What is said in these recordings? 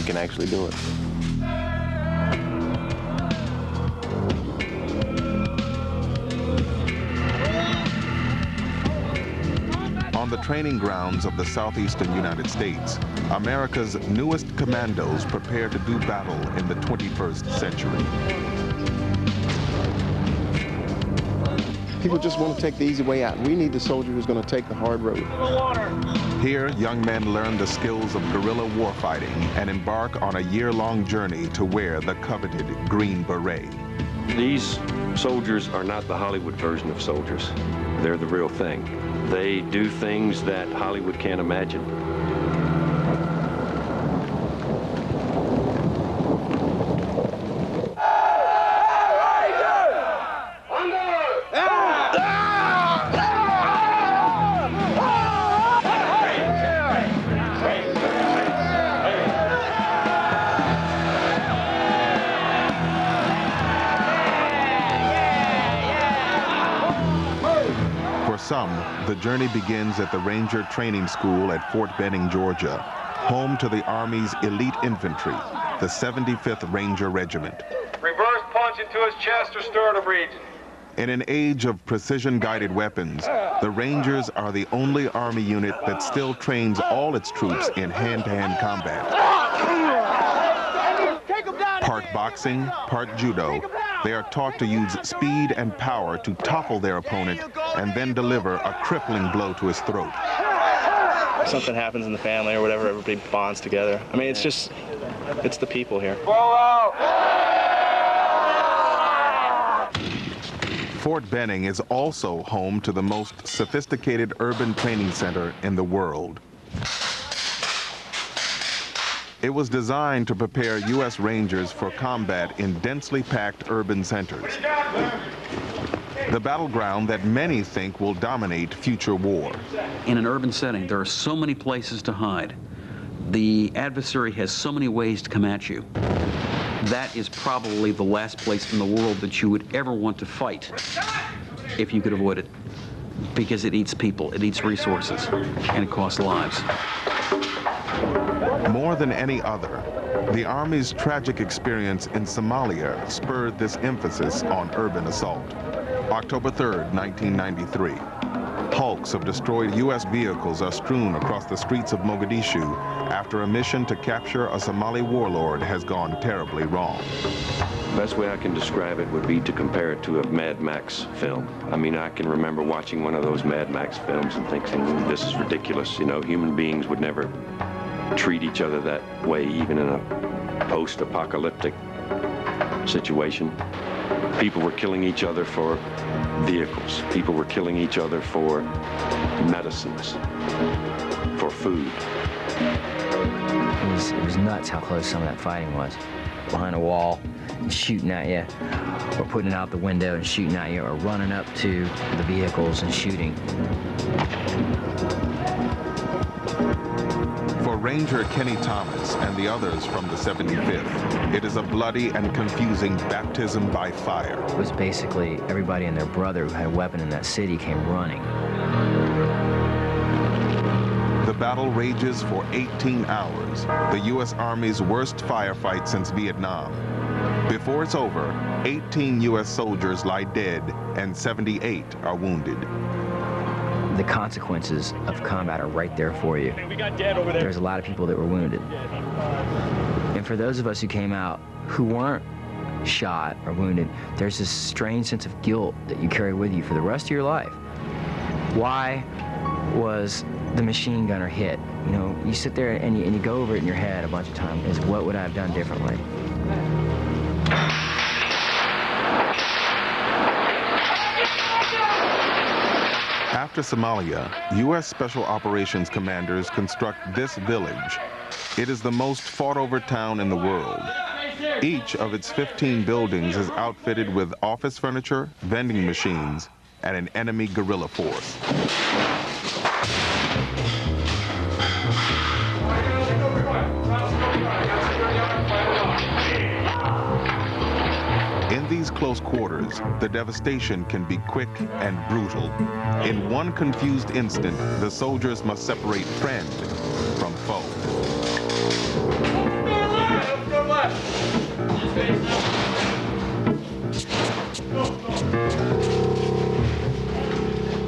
can actually do it. On the training grounds of the southeastern United States, America's newest commandos prepare to do battle in the 21st century. People just want to take the easy way out. We need the soldier who's going to take the hard road. Here, young men learn the skills of guerrilla warfighting and embark on a year-long journey to wear the coveted Green Beret. These soldiers are not the Hollywood version of soldiers. They're the real thing. They do things that Hollywood can't imagine. Some, the journey begins at the Ranger Training School at Fort Benning, Georgia, home to the Army's elite infantry, the 75th Ranger Regiment. Reverse punch into his chest or sternum region. In an age of precision-guided weapons, the Rangers are the only Army unit that still trains all its troops in hand-to-hand combat. Part boxing, part judo, they are taught to use speed and power to topple their opponent and then deliver a crippling blow to his throat. Something happens in the family or whatever, everybody bonds together. I mean, it's the people here. Fort Benning is also home to the most sophisticated urban training center in the world. It was designed to prepare U.S. Rangers for combat in densely packed urban centers, the battleground that many think will dominate future war. In an urban setting, there are so many places to hide. The adversary has so many ways to come at you. That is probably the last place in the world that you would ever want to fight if you could avoid it, because it eats people, it eats resources, and it costs lives. More than any other, the Army's tragic experience in Somalia spurred this emphasis on urban assault. October 3rd, 1993. Hulks of destroyed U.S. vehicles are strewn across the streets of Mogadishu after a mission to capture a Somali warlord has gone terribly wrong. The best way I can describe it would be to compare it to a Mad Max film. I mean, I can remember watching one of those Mad Max films and thinking, this is ridiculous. You know, human beings would never treat each other that way, even in a post-apocalyptic situation. People were killing each other for vehicles. People were killing each other for medicines, for food. It was nuts how close some of that fighting was. Behind a wall and shooting at you, or putting it out the window and shooting at you, or running up to the vehicles and shooting. For Ranger Kenny Thomas and the others from the 75th, it is a bloody and confusing baptism by fire. It was basically everybody and their brother who had a weapon in that city came running. The battle rages for 18 hours, the U.S. Army's worst firefight since Vietnam. Before it's over, 18 U.S. soldiers lie dead and 78 are wounded. The consequences of combat are right there for you. There's a lot of people that were wounded. And for those of us who came out who weren't shot or wounded, there's this strange sense of guilt that you carry with you for the rest of your life. Why was the machine gunner hit? You know, you sit there and you go over it in your head a bunch of times, is what would I have done differently? After Somalia, U.S. Special Operations commanders construct this village. It is the most fought-over town in the world. Each of its 15 buildings is outfitted with office furniture, vending machines, and an enemy guerrilla force. In these close quarters, the devastation can be quick and brutal. In one confused instant, the soldiers must separate friend from foe.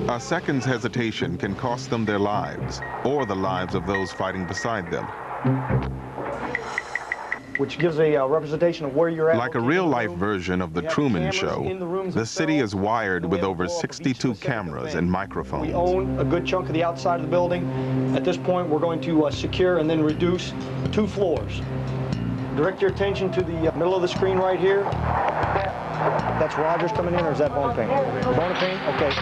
A second's hesitation can cost them their lives, or the lives of those fighting beside them. Which gives a representation of where you're at. Like a real-life version of the Truman Show, the city is wired with over 62 cameras and microphones. We own a good chunk of the outside of the building. At this point, we're going to secure and then reduce 2 floors. Direct your attention to the middle of the screen right here. That's Rogers coming in, or is that Bonapane? Bonapane? Okay.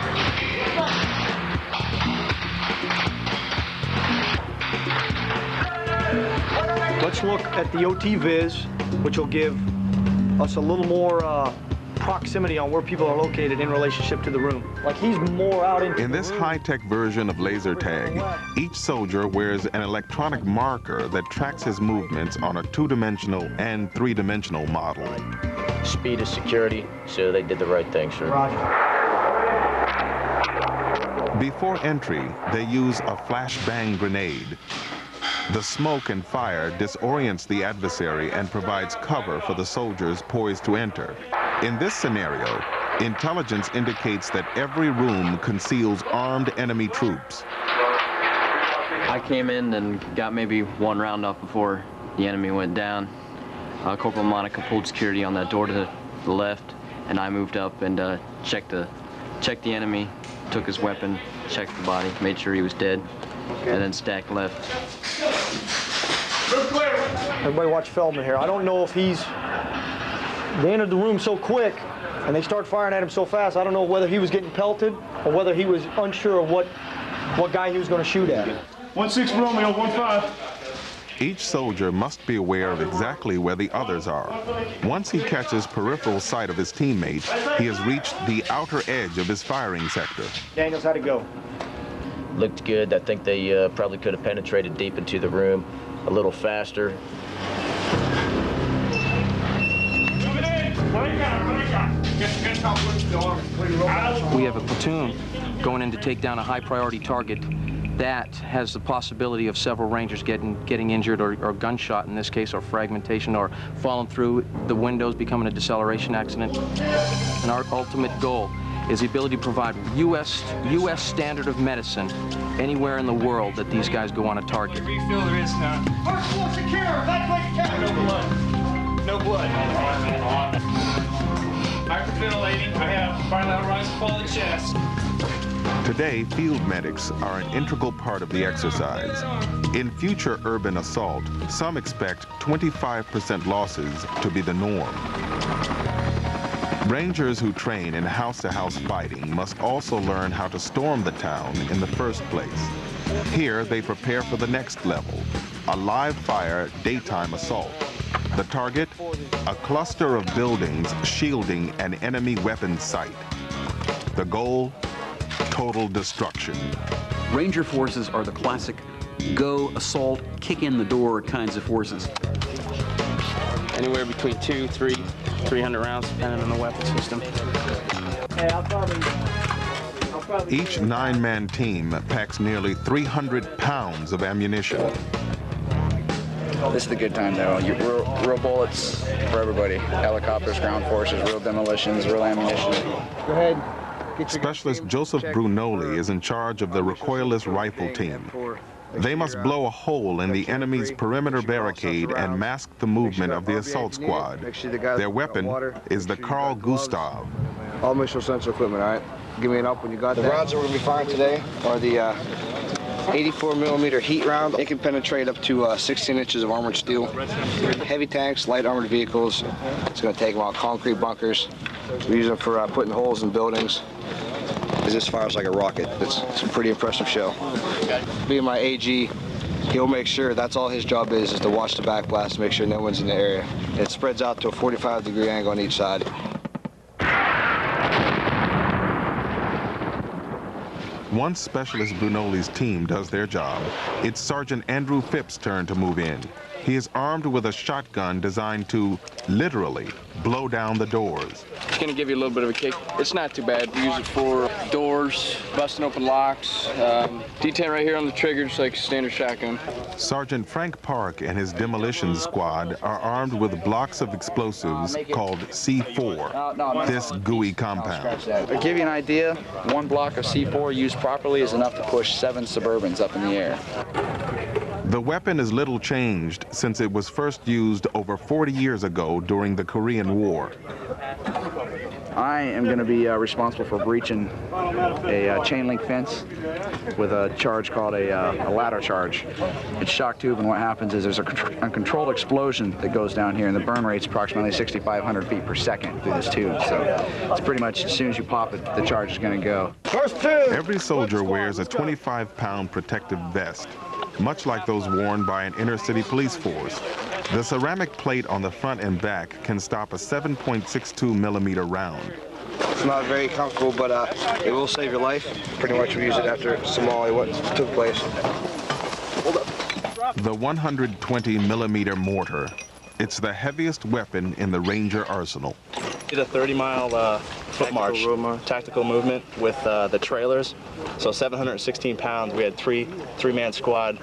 Let's look at the OT viz, which will give us a little more proximity on where people are located in relationship to the room. Like he's more out in this high-tech version of laser tag, each soldier wears an electronic marker that tracks his movements on a 2-dimensional and 3-dimensional model. Speed is security, so they did the right thing, sir. Roger. Before entry, they use a flashbang grenade. The smoke and fire disorients the adversary and provides cover for the soldiers poised to enter. In this scenario, intelligence indicates that every room conceals armed enemy troops. I came in and got maybe 1 round off before the enemy went down. Corporal Monica pulled security on that door to the left, and I moved up and checked the enemy, took his weapon, checked the body, made sure he was dead, and then stacked left. Everybody watch Feldman here. I don't know if they entered the room so quick and they start firing at him so fast, I don't know whether he was getting pelted or whether he was unsure of what guy he was going to shoot at. 16 Romeo, 15. Each soldier must be aware of exactly where the others are. Once he catches peripheral sight of his teammate, he has reached the outer edge of his firing sector. Daniels, how'd it go? Looked good. I think they probably could have penetrated deep into the room a little faster. We have a platoon going in to take down a high priority target. That has the possibility of several Rangers getting injured or gunshot in this case, or fragmentation, or falling through the windows, becoming a deceleration accident. And our ultimate goal is the ability to provide U.S. standard of medicine anywhere in the world that these guys go on a target. Refill there is none. First floor secure, evacuate cabin. No blood. No blood. Hyperventilating. I have bilateral rise and fall in the chest. Today, field medics are an integral part of the exercise. In future urban assault, some expect 25% losses to be the norm. Rangers who train in house-to-house fighting must also learn how to storm the town in the first place. Here, they prepare for the next level, a live-fire daytime assault. The target, a cluster of buildings shielding an enemy weapon site. The goal, total destruction. Ranger forces are the classic go, assault, kick in the door kinds of forces. Anywhere between 300 rounds, depending on the weapon system. Hey, I'll probably Each 9-man team packs nearly 300 pounds of ammunition. This is the good time, though. Real bullets for everybody. Helicopters, ground forces, real demolitions, real ammunition. Go ahead. Specialist Joseph Brunoli is in charge of the recoilless rifle team. They must blow a hole in the enemy's perimeter barricade and mask the movement of the assault squad. Their weapon is the Carl Gustav. All missile sensor equipment, all right? Give me an up when you got that. The rounds that we're going to be firing today are the 84 millimeter heat round. It can penetrate up to 16 inches of armored steel. Heavy tanks, light armored vehicles. It's going to take them out concrete bunkers. We use them for putting holes in buildings. This fires like a rocket. It's a pretty impressive shell. Being my AG, he'll make sure that's all his job is to watch the backblast, make sure no one's in the area. It spreads out to a 45-degree angle on each side. Once Specialist Brunoli's team does their job, it's Sergeant Andrew Phipps' turn to move in. He is armed with a shotgun designed to, literally, blow down the doors. It's going to give you a little bit of a kick. It's not too bad. We use it for doors, busting open locks. D10 right here on the trigger, just like a standard shotgun. Sergeant Frank Park and his demolition squad are armed with blocks of explosives called C4, this gooey compound. To give you an idea, one block of C4 used properly is enough to push 7 Suburbans up in the air. The weapon is little changed since it was first used over 40 years ago during the Korean War. I am going to be responsible for breaching a chain link fence with a charge called a ladder charge. It's shock tube, and what happens is there's a controlled explosion that goes down here, and the burn rate's approximately 6,500 feet per second through this tube. So it's pretty much as soon as you pop it, the charge is going to go. Every soldier wears a 25-pound protective vest, much like those worn by an inner-city police force. The ceramic plate on the front and back can stop a 7.62 millimeter round. It's not very comfortable, but it will save your life. Pretty much we use it after Somalia, what took place. Hold up. The 120 millimeter mortar. It's the heaviest weapon in the Ranger arsenal. Did a 30-mile foot march, tactical movement with the trailers. So 716 pounds. We had three-man squad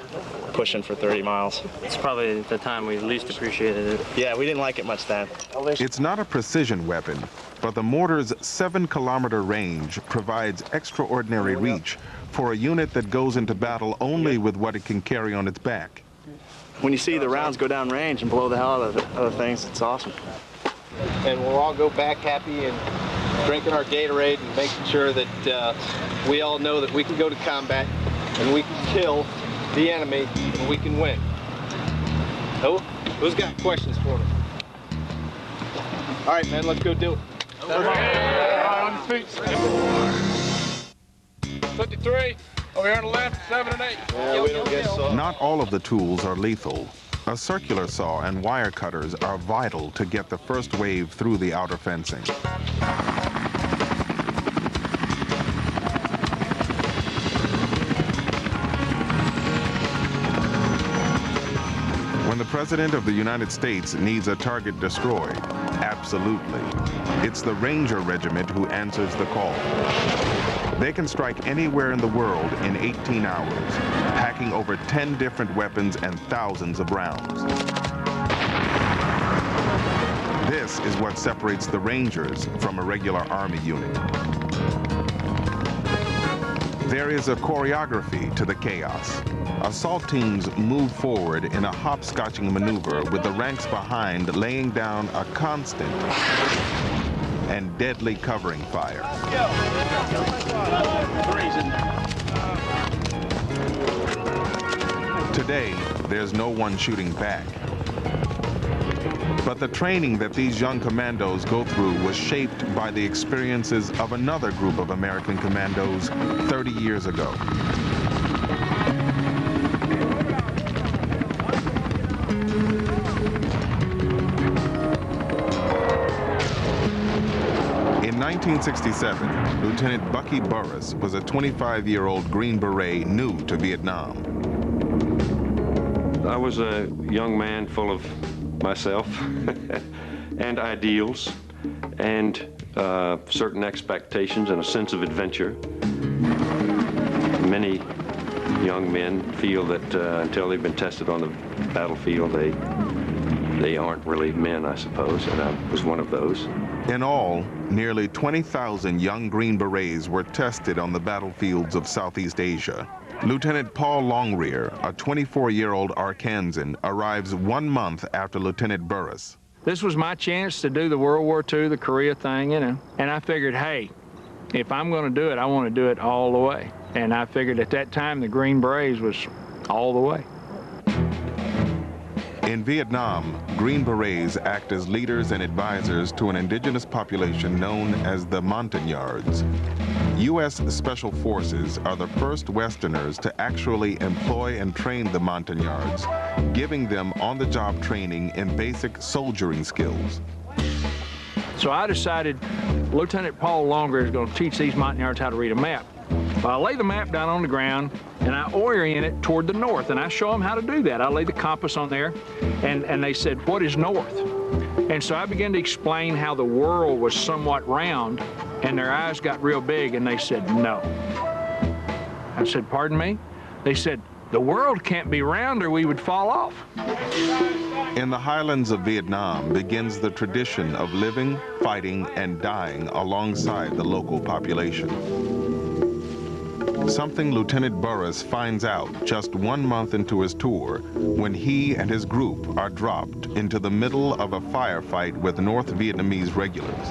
pushing for 30 miles. It's probably the time we least appreciated it. Yeah, we didn't like it much then. It's not a precision weapon, but the mortar's 7-kilometer range provides extraordinary reach for a unit that goes into battle only with what it can carry on its back. When you see the rounds go down range and blow the hell out of other things, it's awesome. And we'll all go back happy and drinking our Gatorade and making sure that we all know that we can go to combat and we can kill the enemy and we can win. Oh, who's got questions for me? All right, man, let's go do it. On your feet. 53, over here on the left, 7 and 8. Yeah, we don't get so. Not all of the tools are lethal. A circular saw and wire cutters are vital to get the first wave through the outer fencing. When the President of the United States needs a target destroyed, absolutely. It's the Ranger Regiment who answers the call. They can strike anywhere in the world in 18 hours, packing over 10 different weapons and thousands of rounds. This is what separates the Rangers from a regular Army unit. There is a choreography to the chaos. Assault teams move forward in a hopscotching maneuver with the ranks behind laying down a constant and deadly covering fire. Today, there's no one shooting back. But the training that these young commandos go through was shaped by the experiences of another group of American commandos 30 years ago. In 1967, Lieutenant Bucky Burris was a 25-year-old Green Beret new to Vietnam. I was a young man full of myself and ideals and certain expectations and a sense of adventure. Many young men feel that until they've been tested on the battlefield, they aren't really men, I suppose, and I was one of those. In all, nearly 20,000 young Green Berets were tested on the battlefields of Southeast Asia. Lieutenant Paul Longrear, a 24-year-old Arkansan, arrives 1 month after Lieutenant Burris. This was my chance to do the World War II, the Korea thing, you know. And I figured, hey, if I'm going to do it, I want to do it all the way. And I figured at that time the Green Berets was all the way. In Vietnam, Green Berets act as leaders and advisors to an indigenous population known as the Montagnards. U.S. Special Forces are the first Westerners to actually employ and train the Montagnards, giving them on-the-job training in basic soldiering skills. So I decided Lieutenant Paul Longrear is going to teach these Montagnards how to read a map. Well, I lay the map down on the ground, and I orient it toward the north, and I show them how to do that. I lay the compass on there, and they said, what is north? And so I began to explain how the world was somewhat round, and their eyes got real big, and they said, no. I said, pardon me? They said, the world can't be round or we would fall off. In the highlands of Vietnam begins the tradition of living, fighting, and dying alongside the local population. Something Lieutenant Burris finds out just 1 month into his tour when he and his group are dropped into the middle of a firefight with North Vietnamese regulars.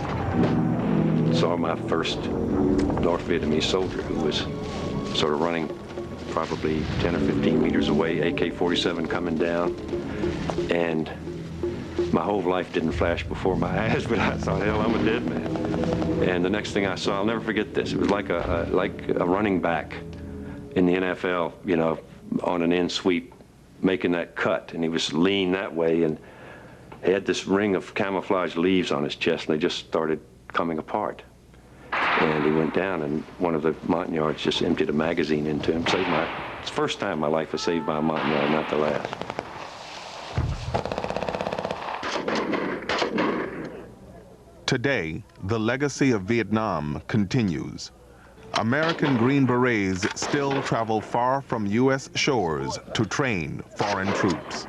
Saw my first North Vietnamese soldier who was sort of running probably 10 or 15 meters away, AK-47 coming down, and my whole life didn't flash before my eyes, but I thought, hell, I'm a dead man. And the next thing I saw, I'll never forget this, it was like a running back in the NFL, you know, on an end sweep, making that cut, and he was lean that way, and he had this ring of camouflage leaves on his chest, and they just started coming apart. And he went down, and one of the Montagnards just emptied a magazine into him. It's the first time in my life was saved by a Montagnard, not the last. Today, the legacy of Vietnam continues. American Green Berets still travel far from U.S. shores to train foreign troops.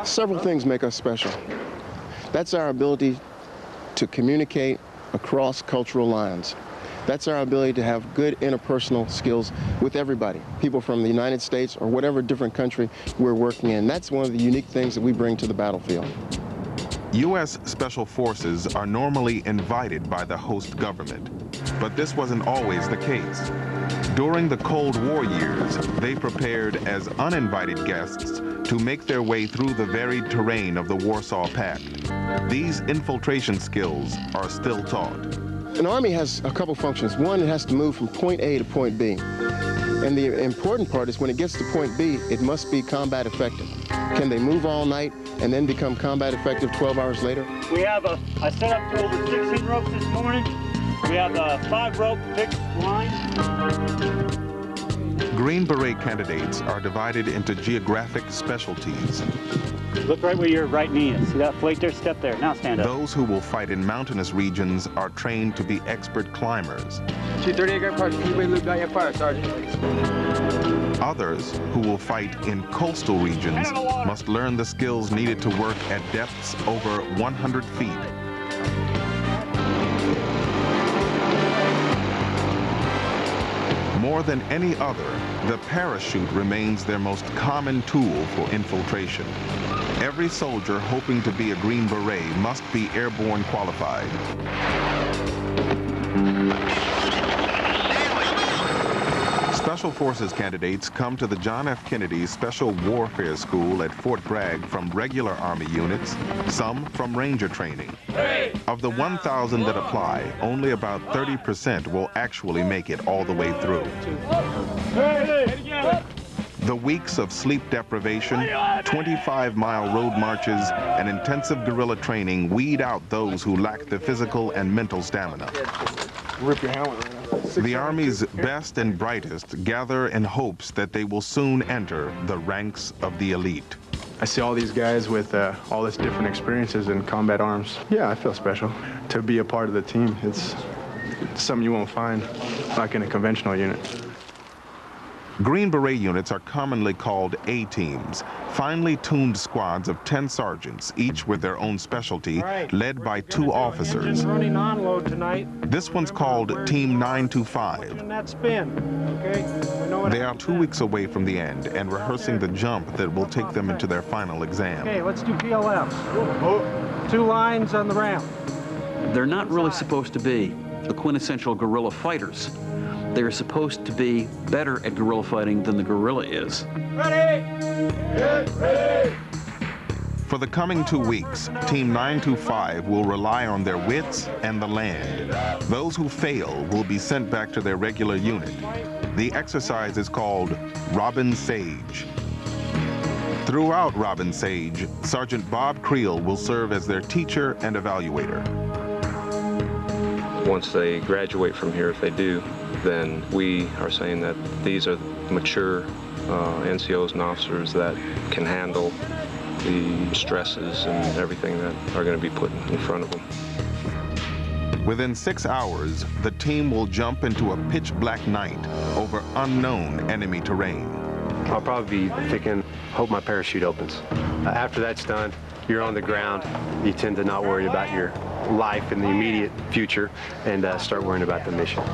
Several things make us special. That's our ability to communicate across cultural lines. That's our ability to have good interpersonal skills with everybody, people from the United States or whatever different country we're working in. That's one of the unique things that we bring to the battlefield. U.S. Special Forces are normally invited by the host government, but this wasn't always the case. During the Cold War years, they prepared as uninvited guests to make their way through the varied terrain of the Warsaw Pact. These infiltration skills are still taught. An Army has a couple functions. One, it has to move from point A to point B. And the important part is when it gets to point B, it must be combat effective. Can they move all night and then become combat effective 12 hours later? We have I set up to over 16 ropes this morning. We have a 5-rope fixed line. Green Beret candidates are divided into geographic specialties. Look right where your right knee is. See that flake there? Step there. Now stand up. Those who will fight in mountainous regions are trained to be expert climbers. 238 gun parts, keep it loop down your fire, Sergeant. Others, who will fight in coastal regions, must learn the skills needed to work at depths over 100 feet. More than any other, the parachute remains their most common tool for infiltration. Every soldier hoping to be a Green Beret must be airborne qualified. Special Forces candidates come to the John F. Kennedy Special Warfare School at Fort Bragg from regular Army units, some from Ranger training. Of the 1,000 that apply, only about 30% will actually make it all the way through. The weeks of sleep deprivation, 25-mile road marches, and intensive guerrilla training weed out those who lack the physical and mental stamina. Rip your helmet right off. The Army's best and brightest gather in hopes that they will soon enter the ranks of the elite. I see all these guys with all this different experiences in combat arms. Yeah, I feel special to be a part of the team. It's something you won't find like in a conventional unit. Green Beret units are commonly called A-teams, finely tuned squads of 10 sergeants, each with their own specialty, led by 2 officers. Running on load tonight. This one's called Team 925. That spin, okay? They are 2 weeks away from the end and rehearsing the jump that will take them into their final exam. Okay, let's do PLF. 2 lines on the ramp. They're not really supposed to be the quintessential guerrilla fighters. They're supposed to be better at guerrilla fighting than the guerrilla is. Ready! Get ready! For the coming 2 weeks, Team 925 will rely on their wits and the land. Those who fail will be sent back to their regular unit. The exercise is called Robin Sage. Throughout Robin Sage, Sergeant Bob Creel will serve as their teacher and evaluator. Once they graduate from here, if they do, then we are saying that these are mature NCOs and officers that can handle the stresses and everything that are going to be put in front of them. Within 6 hours, the team will jump into a pitch-black night over unknown enemy terrain. I'll probably be thinking, hope my parachute opens. After that's done, you're on the ground. You tend to not worry about your life in the immediate future and start worrying about the mission.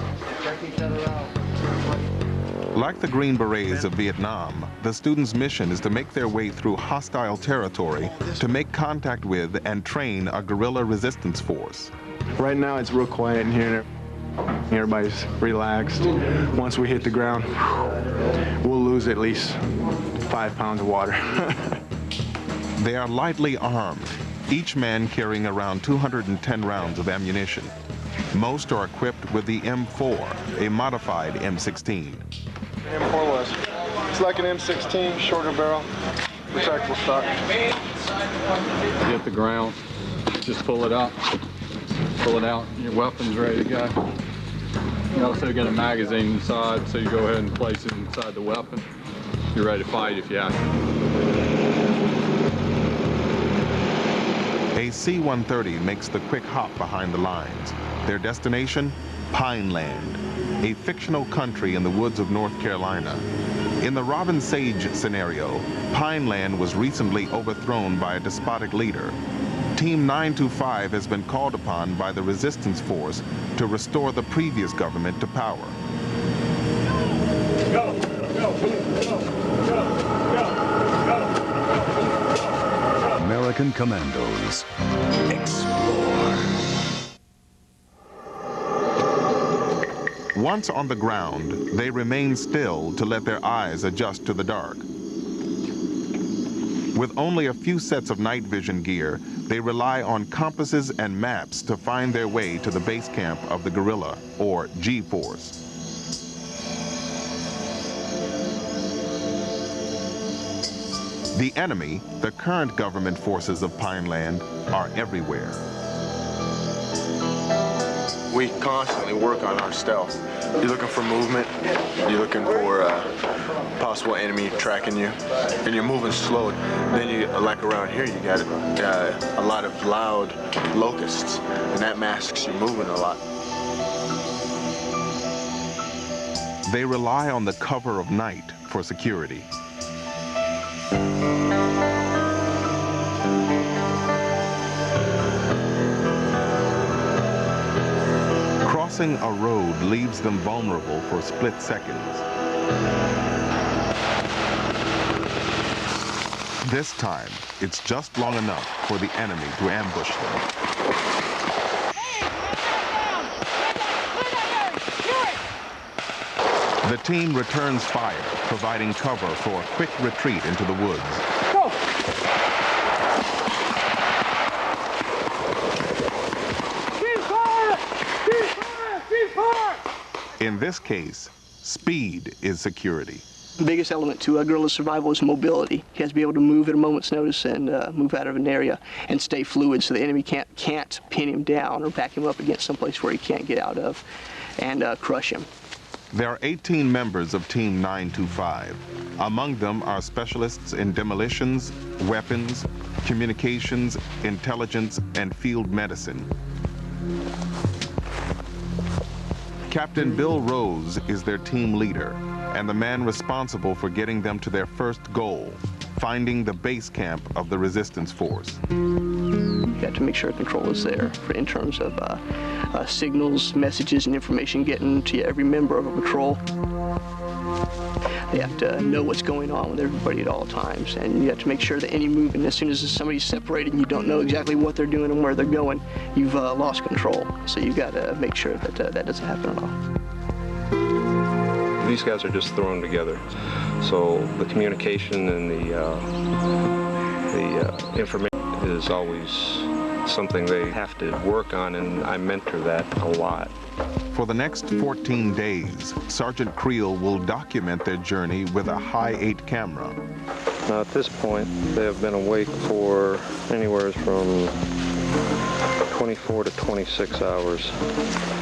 Like the Green Berets of Vietnam, the students' mission is to make their way through hostile territory to make contact with and train a guerrilla resistance force. Right now it's real quiet in here. Everybody's relaxed. Once we hit the ground, we'll lose at least 5 pounds of water. They are lightly armed, each man carrying around 210 rounds of ammunition. Most are equipped with the M4, a modified M16. M4 was. It's like an M16, shorter barrel, retractable stock. Get the ground, just pull it up. Pull it out, your weapon's ready to go. You also get a magazine inside, so you go ahead and place it inside the weapon. You're ready to fight if you have to. A C-130 makes the quick hop behind the lines. Their destination? Pineland, a fictional country in the woods of North Carolina. In the Robin Sage scenario, Pineland was recently overthrown by a despotic leader. Team 925 has been called upon by the resistance force to restore the previous government to power. American Commandos. Explore. Once on the ground, they remain still to let their eyes adjust to the dark. With only a few sets of night vision gear, they rely on compasses and maps to find their way to the base camp of the guerrilla, or G-Force. The enemy, the current government forces of Pineland, are everywhere. We constantly work on our stealth. You're looking for movement, you're looking for possible enemy tracking you, and you're moving slow. Then you, like around here, you got a lot of loud locusts, and that masks you moving a lot. They rely on the cover of night for security. Crossing a road leaves them vulnerable for split seconds. This time, it's just long enough for the enemy to ambush them. The team returns fire, providing cover for a quick retreat into the woods. Go! In this case, speed is security. The biggest element to guerrilla survival is mobility. He has to be able to move at a moment's notice and move out of an area and stay fluid so the enemy can't pin him down or back him up against someplace where he can't get out of and crush him. There are 18 members of Team 925. Among them are specialists in demolitions, weapons, communications, intelligence, and field medicine. Captain Bill Rose is their team leader and the man responsible for getting them to their first goal, finding the base camp of the resistance force. You have to make sure control is there in terms of signals, messages, and information getting to every member of a patrol. They have to know what's going on with everybody at all times, and you have to make sure that any movement, as soon as somebody's separated and you don't know exactly what they're doing and where they're going, you've lost control. So you've got to make sure that that doesn't happen at all. These guys are just thrown together, so the communication and the information is always something they have to work on, and I mentor that a lot. For the next 14 days, Sergeant Creel will document their journey with a high-8 camera. Now at this point, they have been awake for anywhere from 24 to 26 hours.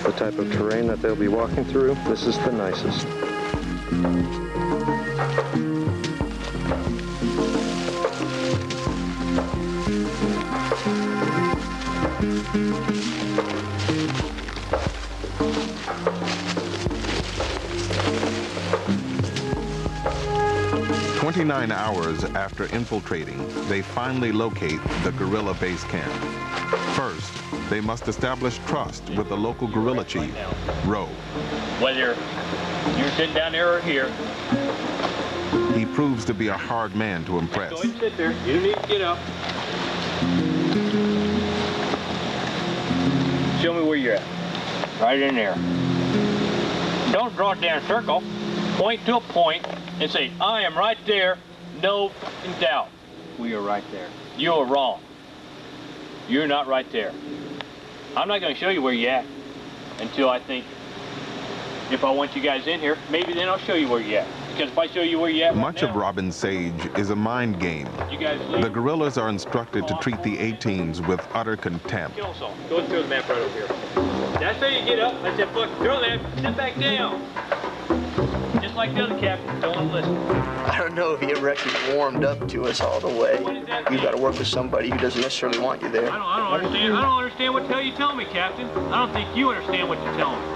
The type of terrain that they'll be walking through, this is the nicest. 29 hours after infiltrating, they finally locate the guerrilla base camp. First, they must establish trust with the local guerrilla chief, Roe. Whether you're sitting down there or here. He proves to be a hard man to impress. Go ahead and sit there. You don't need to get up. Show me where you're at. Right in there. Don't draw it down a circle. Point to a point and say, I am right there. No fucking doubt. We are right there. You are wrong. You're not right there. I'm not going to show you where you're at until I think, if I want you guys in here, maybe then I'll show you where you're at. Because if I show you where you're at Much of Robin Sage is a mind game. The guerrillas are instructed to treat the A-teams with utter contempt. Kill us all. Go and throw the map right over here. That's how you get up. I said, fucking throw that. Sit back down. Just like the other captain. Don't want to listen. I don't know if he ever actually warmed up to us all the way. You've got to work with somebody who doesn't necessarily want you there. I don't understand what the hell you tell me, Captain. I don't think you understand what you're telling me.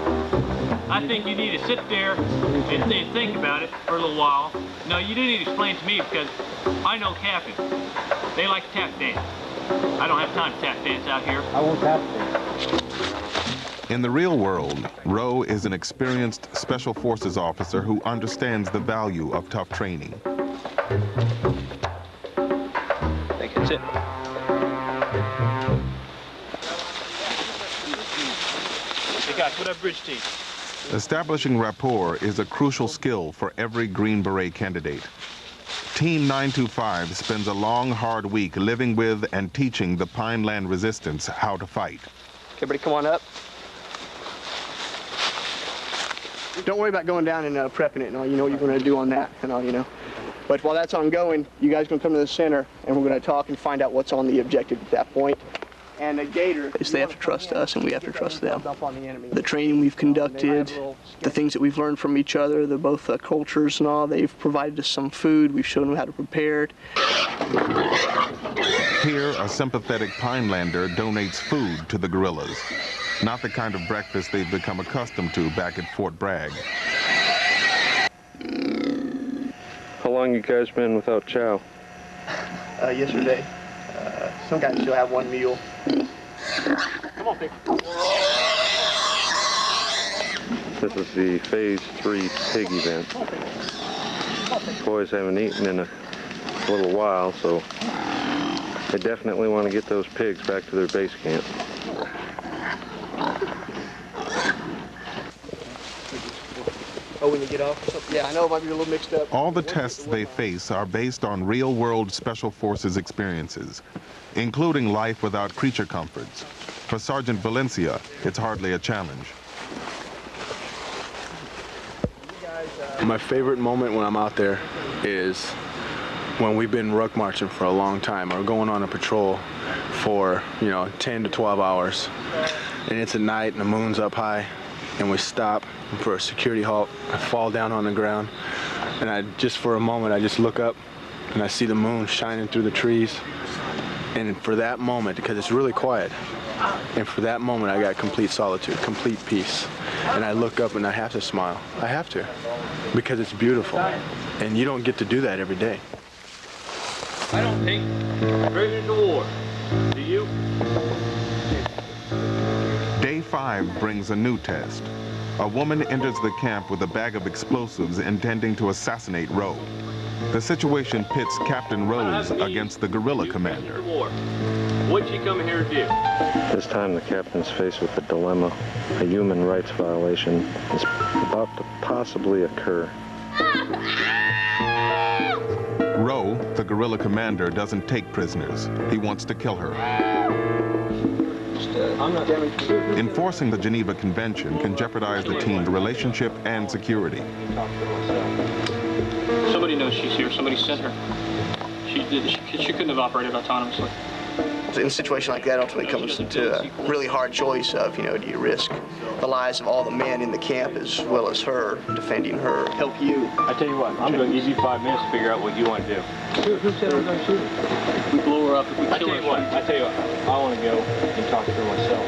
I think you need to sit there and think about it for a little while. No, you do need to explain to me because I know captains. They like to tap dance. I don't have time to tap dance out here. I won't tap dance. In the real world, Roe is an experienced Special Forces officer who understands the value of tough training. They can sit. Hey guys, what up, bridge team? Establishing rapport is a crucial skill for every Green Beret candidate. Team 925 spends a long, hard week living with and teaching the Pineland Resistance how to fight. Everybody come on up. Don't worry about going down and prepping it and all. You know what you're going to do on that and all, you know. But while that's ongoing, you guys are going to come to the center and we're going to talk and find out what's on the objective at that point. And the gator is they have to trust us and we have to trust them. The training we've conducted, the things that we've learned from each other, the both cultures and all, they've provided us some food, we've shown them how to prepare it. Here, a sympathetic Pinelander donates food to the guerrillas, not the kind of breakfast they've become accustomed to back at Fort Bragg. How long you guys been without chow? Yesterday. Some guys still have one meal. Come on, Pig. This is the Phase 3 pig event. Boys haven't eaten in a little while, so they definitely want to get those pigs back to their base camp. Oh, when you get off? Yeah, I know it might be a little mixed up. All the tests they face are based on real-world Special Forces experiences, including life without creature comforts. For Sergeant Valencia, it's hardly a challenge. My favorite moment when I'm out there is when we've been ruck marching for a long time or going on a patrol for, 10 to 12 hours. And it's at night and the moon's up high and we stop for a security halt. I fall down on the ground and for a moment, I just look up and I see the moon shining through the trees. And for that moment, because it's really quiet, and for that moment I got complete solitude, complete peace. And I look up and I have to smile. I have to, because it's beautiful. And you don't get to do that every day. I don't take prisoners of war. Do you? Day 5 brings a new test. A woman enters the camp with a bag of explosives intending to assassinate Roe. The situation pits Captain Rose against the guerrilla commander. What'd you come here to do? This time the captain's faced with a dilemma. A human rights violation is about to possibly occur. Roe, the guerrilla commander, doesn't take prisoners. He wants to kill her. Enforcing the Geneva Convention can jeopardize the team's relationship and security. Somebody knows she's here. Somebody sent her. She couldn't have operated autonomously. In a situation like that, ultimately comes to a really hard choice of, do you risk the lives of all the men in the camp as well as her, defending her, help you? I tell you what, I'm going to give you 5 minutes to figure out what you want to do. Who said I'm going to shoot her? If we blow her up, if we kill her. I tell you what, I want to go and talk to her myself.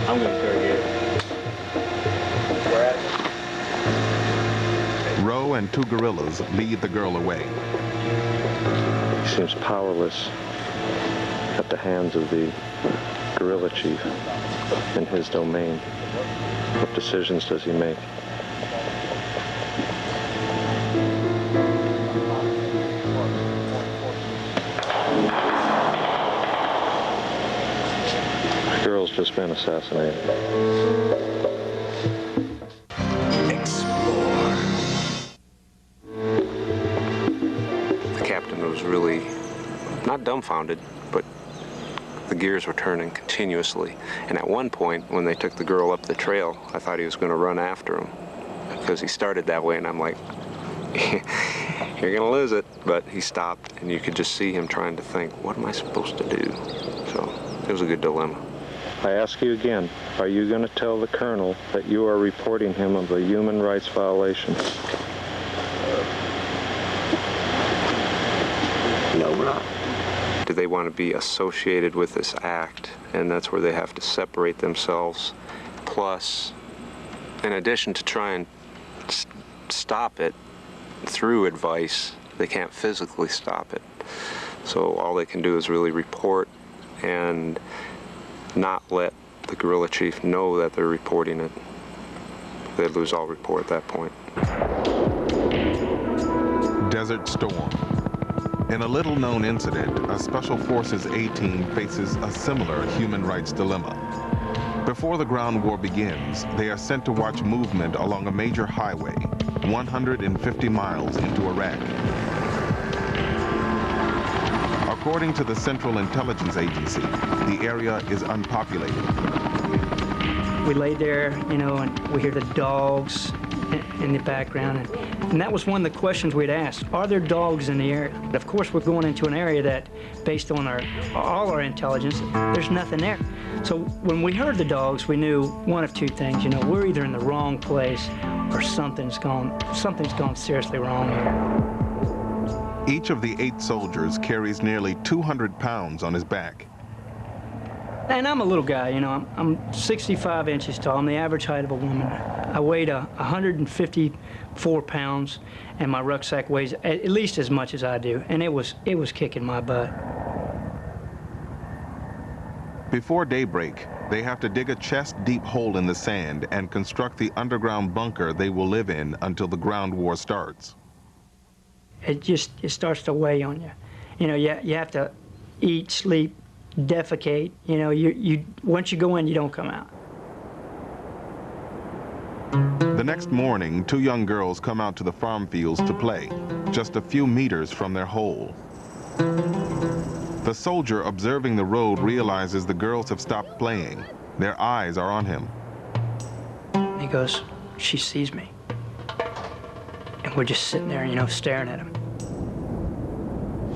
I'm going to interrogate her. Roe and 2 guerrillas lead the girl away. He seems powerless at the hands of the guerrilla chief in his domain. What decisions does he make? The girl's just been assassinated. The captain was really not dumbfounded, but the gears were turning continuously. And at one point, when they took the girl up the trail, I thought he was going to run after him because he started that way, and I'm like, you're going to lose it. But he stopped, and you could just see him trying to think, what am I supposed to do? So it was a good dilemma. I ask you again, are you going to tell the colonel that you are reporting him of a human rights violation? No, we're not. Do they want to be associated with this act? And that's where they have to separate themselves. Plus, in addition to try and stop it through advice, they can't physically stop it. So all they can do is really report and not let the guerrilla chief know that they're reporting it. They lose all rapport at that point. Desert Storm. In a little-known incident, a Special Forces A-team faces a similar human rights dilemma. Before the ground war begins, they are sent to watch movement along a major highway, 150 miles into Iraq. According to the Central Intelligence Agency, the area is unpopulated. We lay there, you know, and we hear the dogs in the background. And that was one of the questions we'd asked. Are there dogs in the area? Of course, we're going into an area that, based on all our intelligence, there's nothing there. So when we heard the dogs, we knew one of two things. You know, we're either in the wrong place or something's gone seriously wrong here. Each of the 8 soldiers carries nearly 200 pounds on his back. And I'm a little guy, you know, I'm 65 inches tall. I'm the average height of a woman. I weighed 154 pounds, and my rucksack weighs at least as much as I do, and it was kicking my butt. Before daybreak, they have to dig a chest-deep hole in the sand and construct the underground bunker they will live in until the ground war starts. It starts to weigh on you. You know, you have to eat, sleep, defecate. You know, you once you go in, you don't come out. The next morning, 2 young girls come out to the farm fields to play, just a few meters from their hole. The soldier observing the road realizes the girls have stopped playing. Their eyes are on him. He goes, she sees me. And we're just sitting there, you know, staring at him.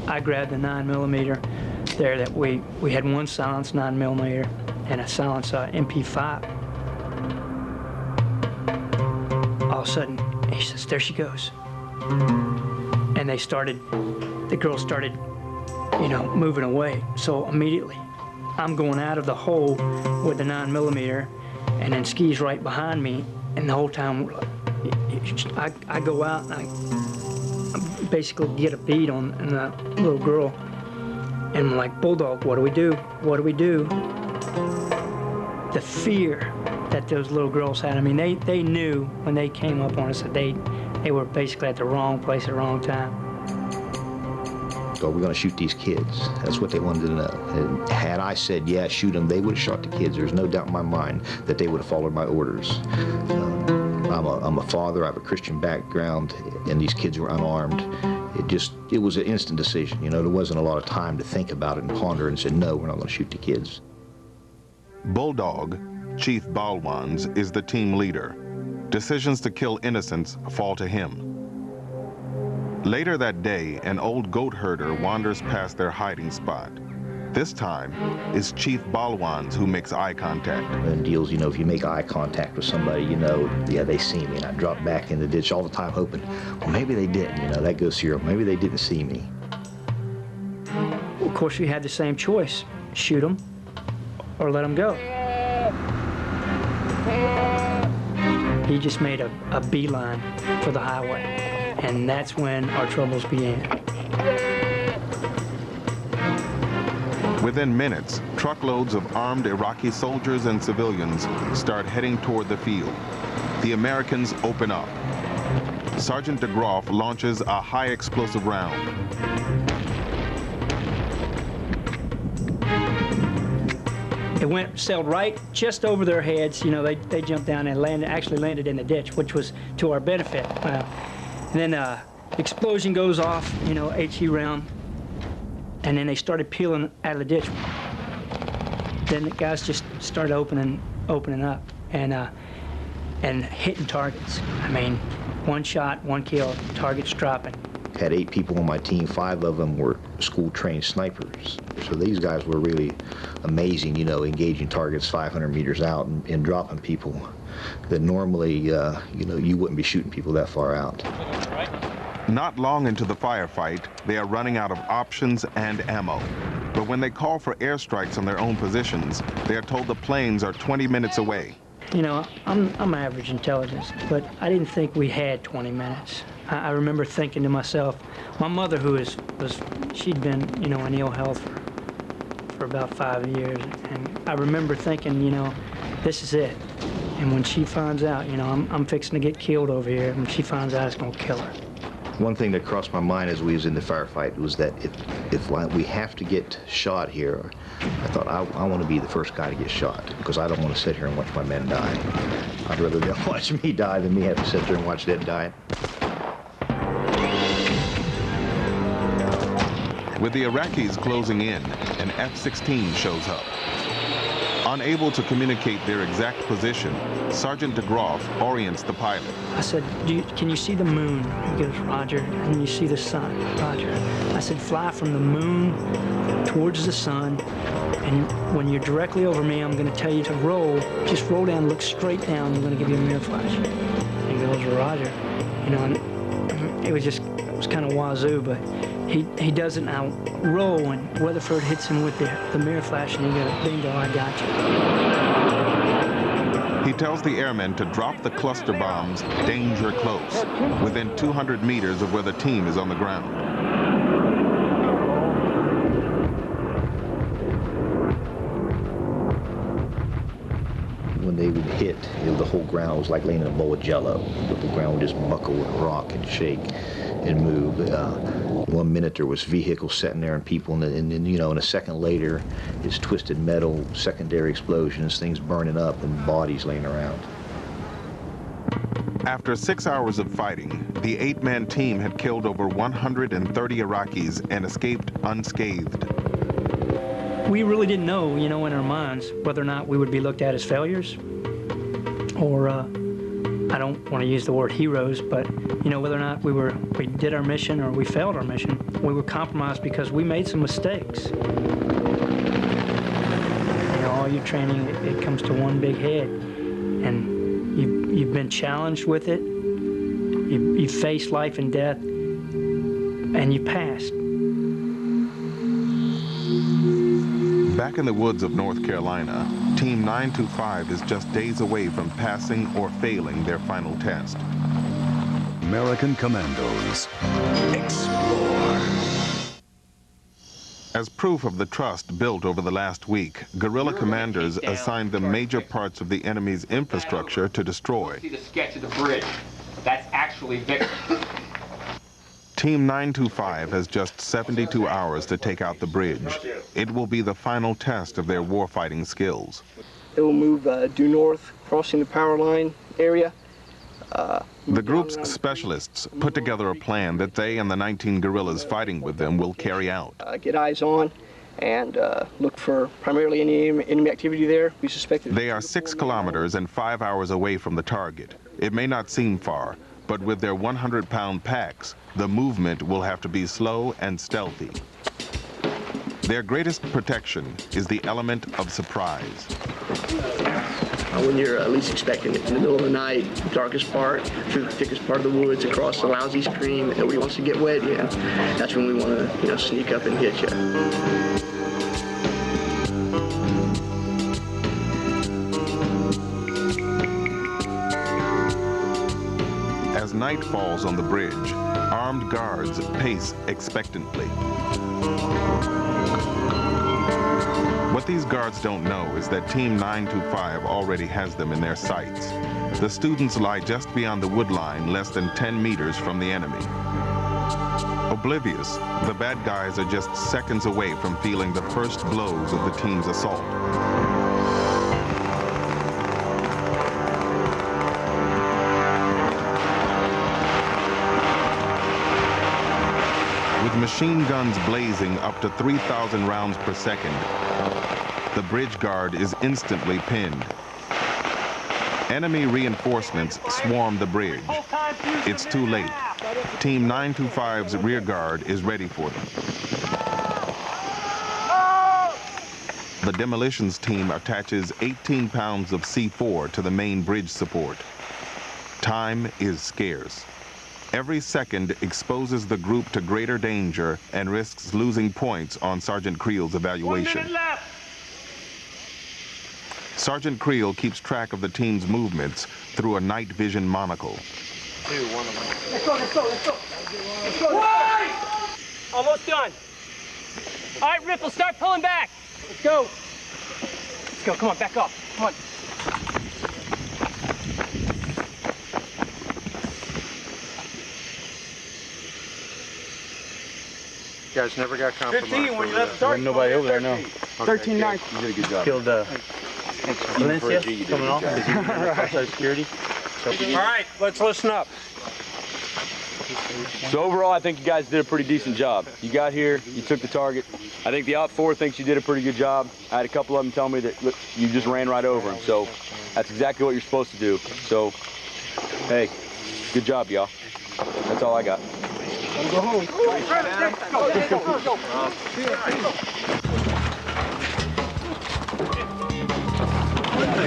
I grabbed the 9mm there that we had one silenced 9mm and a silenced MP5. All of a sudden, he says, there she goes. And the girls started, you know, moving away. So immediately, I'm going out of the hole with the 9mm, and then Ski's right behind me, and the whole time, I go out and I basically get a bead on the little girl, and I'm like, Bulldog, what do we do? What do we do? The fear that those little girls had. I mean, they knew when they came up on us that they were basically at the wrong place at the wrong time. Are we going to shoot these kids? That's what they wanted to know. And had I said, yeah, shoot them, they would have shot the kids. There's no doubt in my mind that they would have followed my orders. I'm a father, I have a Christian background, and these kids were unarmed. It was an instant decision. You know, there wasn't a lot of time to think about it and ponder and say, no, we're not going to shoot the kids. Bulldog, Chief Balwans, is the team leader. Decisions to kill innocents fall to him. Later that day, an old goat herder wanders past their hiding spot. This time, it's Chief Balwans who makes eye contact. And deals, you know, if you make eye contact with somebody, you know, yeah, they see me. And I drop back in the ditch all the time hoping, well, maybe they didn't, you know, that goes through, maybe they didn't see me. Of course, we had the same choice, shoot them or let them go. He just made a beeline for the highway. And that's when our troubles began. Within minutes, truckloads of armed Iraqi soldiers and civilians start heading toward the field. The Americans open up. Sergeant DeGroff launches a high explosive round. It sailed right just over their heads. You know, they jumped down and actually landed in the ditch, which was to our benefit. And then the explosion goes off, you know, HE round, and then they started peeling out of the ditch. Then the guys just started opening up and hitting targets. I mean, one shot, one kill, targets dropping. Had 8 people on my team, 5 of them were school-trained snipers. So these guys were really amazing, you know, engaging targets 500 meters out and dropping people that normally, you know, you wouldn't be shooting people that far out. Not long into the firefight, they are running out of options and ammo. But when they call for airstrikes on their own positions, they are told the planes are 20 minutes away. You know, I'm average intelligence, but I didn't think we had 20 minutes. I remember thinking to myself, my mother, she'd been, you know, in ill health for about 5 years, and I remember thinking, you know, this is it. And when she finds out, you know, I'm fixing to get killed over here, and when she finds out, it's gonna kill her. One thing that crossed my mind as we was in the firefight was that if we have to get shot here, I thought I want to be the first guy to get shot, because I don't want to sit here and watch my men die. I'd rather them watch me die than me have to sit there and watch them die. With the Iraqis closing in, an F-16 shows up. Unable to communicate their exact position, Sergeant DeGroff orients the pilot. I said, can you see the moon? He goes, Roger. And you see the sun? Roger. I said, fly from the moon towards the sun, and when you're directly over me, I'm going to tell you to roll. Just roll down, look straight down. I'm going to give you a mirror flash. He goes, Roger. You know, and it was kind of wazoo, but he does it now. Roll, and Weatherford hits him with the mirror flash, and he goes, bingo, I got you. He tells the airmen to drop the cluster bombs danger close, within 200 meters of where the team is on the ground. When they would hit, the whole ground was like laying in a bowl of jello. The ground would just buckle and rock and shake and move. 1 minute there was vehicles sitting there and people, and then, you know, and a second later it's twisted metal, secondary explosions, things burning up, and bodies laying around. After 6 hours of fighting, the 8-man team had killed over 130 Iraqis and escaped unscathed. We really didn't know, you know, in our minds whether or not we would be looked at as failures, or I don't want to use the word heroes, but, you know, whether or not we did our mission or we failed our mission. We were compromised because we made some mistakes. You know, all your training, it comes to one big head, and you've been challenged with it. You faced life and death, and you passed. Back in the woods of North Carolina, Team 925 is just days away from passing or failing their final test. American Commandos. Explore. As proof of the trust built over the last week, guerrilla commanders assigned them major parts of the enemy's infrastructure to destroy. See the sketch of the bridge. That's actually Victor. Team 925 has just 72 hours to take out the bridge. It will be the final test of their warfighting skills. They will move due north, crossing the power line area. The group's specialists put together a plan that they and the 19 guerrillas fighting with them will carry out. Get eyes on and look for primarily any enemy activity there. We suspect that they are 6 kilometers and 5 hours away from the target. It may not seem far, but with their 100-pound packs, the movement will have to be slow and stealthy. Their greatest protection is the element of surprise. When you're least expecting it, in the middle of the night, darkest part, through the thickest part of the woods, across the lousy stream that nobody wants to get wet in, that's when we want to, you know, sneak up and hit you. As night falls on the bridge, armed guards pace expectantly. What these guards don't know is that Team 925 already has them in their sights. The students lie just beyond the wood line, less than 10 meters from the enemy. Oblivious, the bad guys are just seconds away from feeling the first blows of the team's assault. With machine guns blazing up to 3,000 rounds per second, the bridge guard is instantly pinned. Enemy reinforcements swarm the bridge. It's too late. Team 925's rear guard is ready for them. The demolitions team attaches 18 pounds of C4 to the main bridge support. Time is scarce. Every second exposes the group to greater danger and risks losing points on Sergeant Creel's evaluation. 1 minute left. Sergeant Creel keeps track of the team's movements through a night vision monocle. Let's go, let's go, let's go. Let's go. Wide! Almost done. All right, Riffle, start pulling back. Let's go. Let's go, come on, back up. Come on. You guys never got compromised. 15 when you left the target. Nobody over there, no. 13-9. You did a good job. Killed Valencia coming off. Outside security. All right, let's listen up. So overall, I think you guys did a pretty decent job. You got here, you took the target. I think the Op 4 thinks you did a pretty good job. I had a couple of them tell me that, look, you just ran right over them. So that's exactly what you're supposed to do. So, hey, good job, y'all. That's all I got. Go home. Go.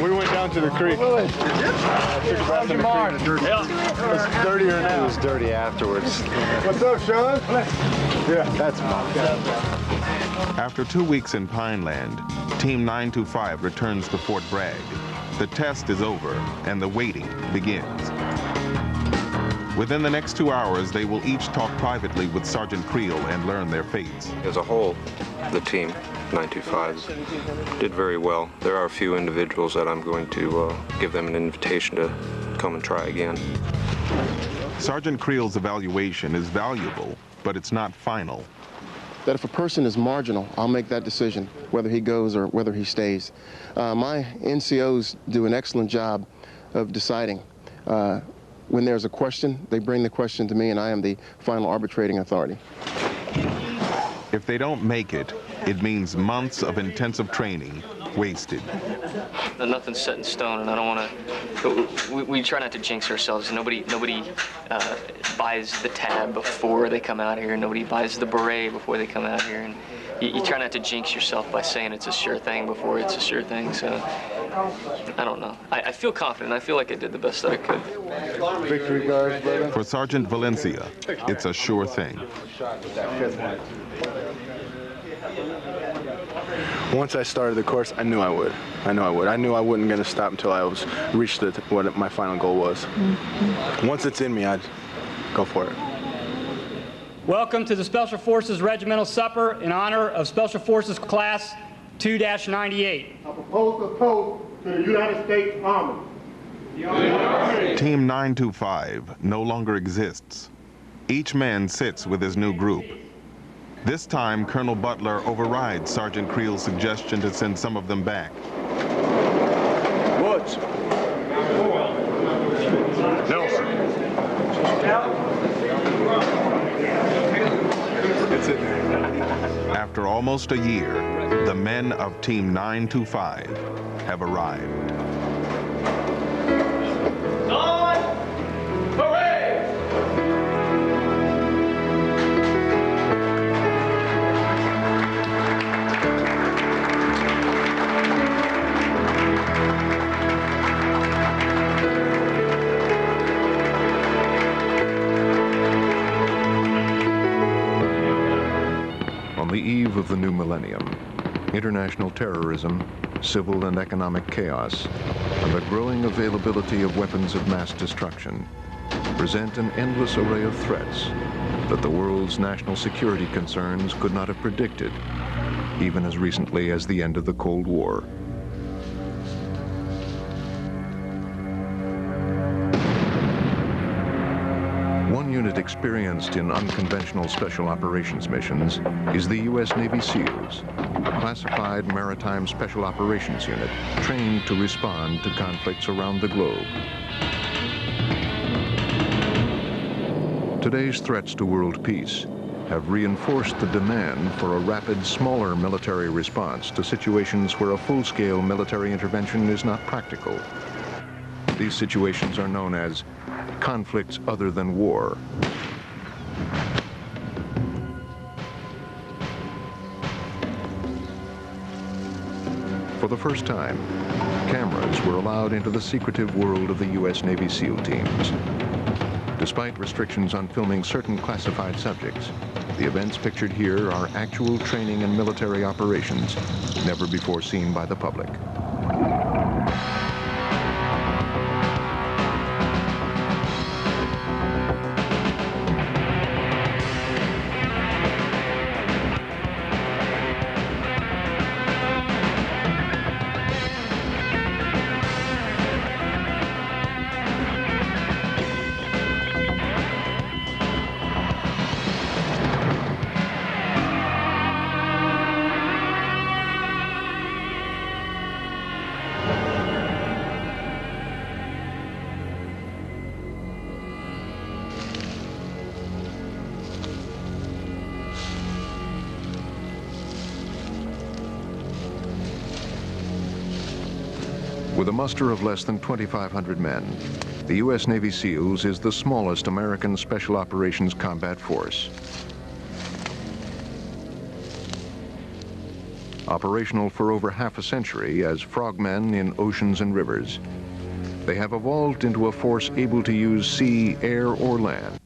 We went down to the creek. I took a bath in the creek. It's dirtier now. It was dirty afterwards. What's up, Sean? Yeah, that's mine. After 2 weeks in Pineland, Team 925 returns to Fort Bragg. The test is over, and the waiting begins. Within the next 2 hours, they will each talk privately with Sergeant Creel and learn their fates. As a whole, the team, 925s, did very well. There are a few individuals that I'm going to give them an invitation to come and try again. Sergeant Creel's evaluation is valuable, but it's not final. That if a person is marginal, I'll make that decision, whether he goes or whether he stays. My NCOs do an excellent job of deciding. When there's a question, they bring the question to me, and I am the final arbitrating authority. If they don't make it, it means months of intensive training wasted. Nothing's set in stone, and I don't want to. We try not to jinx ourselves. Nobody buys the tab before they come out here. Nobody buys the beret before they come out here, and you try not to jinx yourself by saying it's a sure thing before it's a sure thing. So I don't know. I feel confident. I feel like I did the best that I could. Victory guards, brother. For Sergeant Valencia, it's a sure thing. Once I started the course, I knew I would. I knew I wasn't going to stop until I reached what my final goal was. Once it's in me, I'd go for it. Welcome to the Special Forces Regimental Supper in honor of Special Forces Class 2-98. I propose a toast to the United States Army. Team 925 no longer exists. Each man sits with his new group. This time, Colonel Butler overrides Sergeant Creel's suggestion to send some of them back. Woods. Nelson. It's in there. After almost a year, the men of Team 925 have arrived. On the eve of the new millennium, international terrorism, civil and economic chaos, and the growing availability of weapons of mass destruction present an endless array of threats that the world's national security concerns could not have predicted, even as recently as the end of the Cold War. One unit experienced in unconventional special operations missions is the U.S. Navy SEALs, a classified maritime special operations unit trained to respond to conflicts around the globe. Today's threats to world peace have reinforced the demand for a rapid, smaller military response to situations where a full-scale military intervention is not practical. These situations are known as conflicts other than war. For the first time, cameras were allowed into the secretive world of the U.S. Navy SEAL teams. Despite restrictions on filming certain classified subjects, the events pictured here are actual training and military operations never before seen by the public. With a muster of less than 2,500 men, the U.S. Navy SEALs is the smallest American Special Operations combat force. Operational for over half a century as frogmen in oceans and rivers, they have evolved into a force able to use sea, air, or land